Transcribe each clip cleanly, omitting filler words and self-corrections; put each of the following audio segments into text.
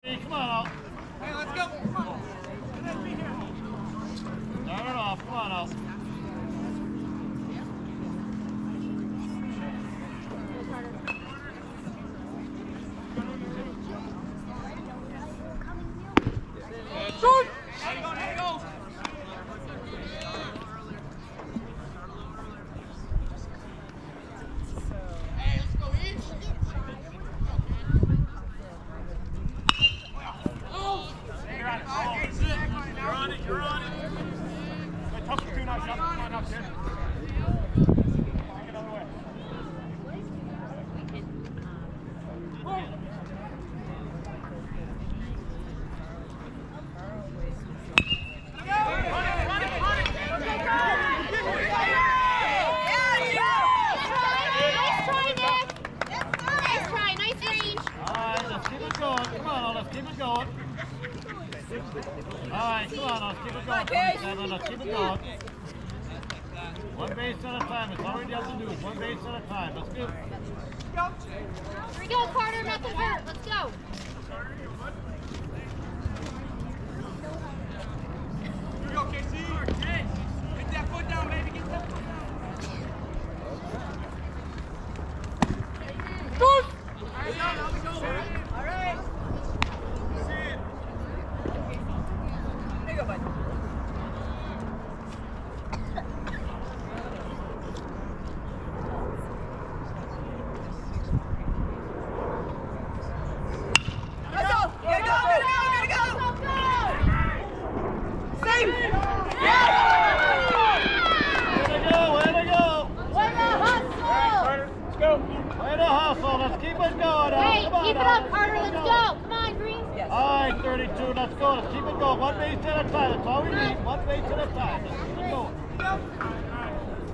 Hey, come on out. Hey, let's go. Come on. Start it off. Come on out. Shoot! There you go, there you go. Hey, let's go each. You're on it. You're on it. You're on it. Hey, tough for 2 now. Shot. Come on up, kid. Take it other way. Keep it going. Alright, come on, let's keep it going. Let's keep it going. One base at a time. That's all we have to do. One base at a time. Let's go. Here we go, Carter. Nothing hurt. Let's go. Here we go, KC. Get that foot down, baby. Get that foot down. Good. All right, now we go. All right. There you go, bud. Keep it up, Carter. Let's go. Come on, Green. Yes. All right, 32. Let's go. Let's keep it going. One base at a time. That's all we need. One base at a time. Let's keep it going.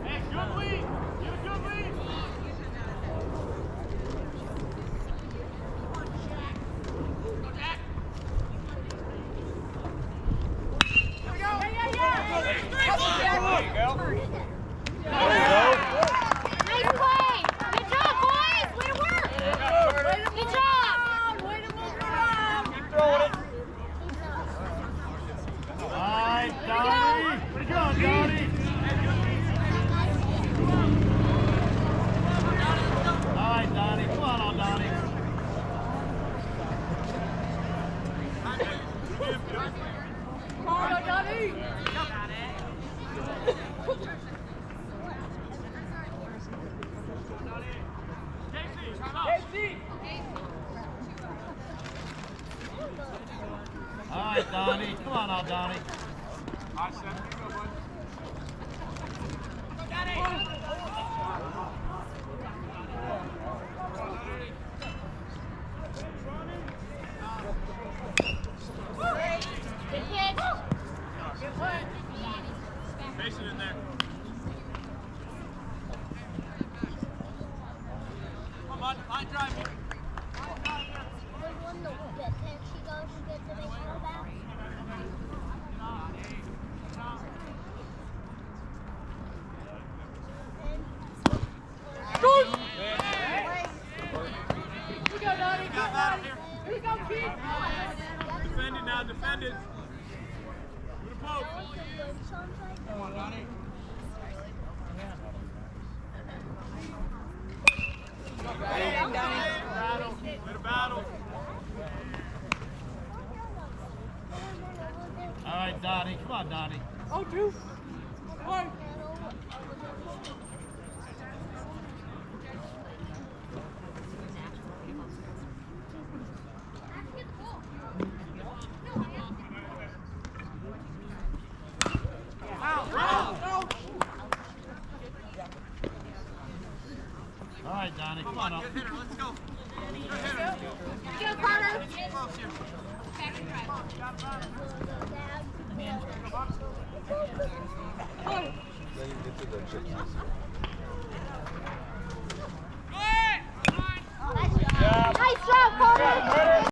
Hey, good lead. Get a good lead. Go, Jack. Here we go. There you go. Nice play. Good job, boys. Way to work. Good job. Way to move around. Keep throwing it. All right, Donnie. Where you going, Donnie? All right, Donnie. Come on, old Donnie. Come on, Donnie. All right, Donnie. Come on out, Donnie. I said, here you go, bud. Good pitch. Face it in there. Come on, line drive here. Defend it now, defend it. Do the poke. Come on, Donnie. Battle. Way to battle. All right, Donnie. Come on, Donnie. Oh, two. One. All right, Donnie. Come on up. Good hitter, let's go. Good hitter. Here we go, Carter. Close here. Nice job, Carter.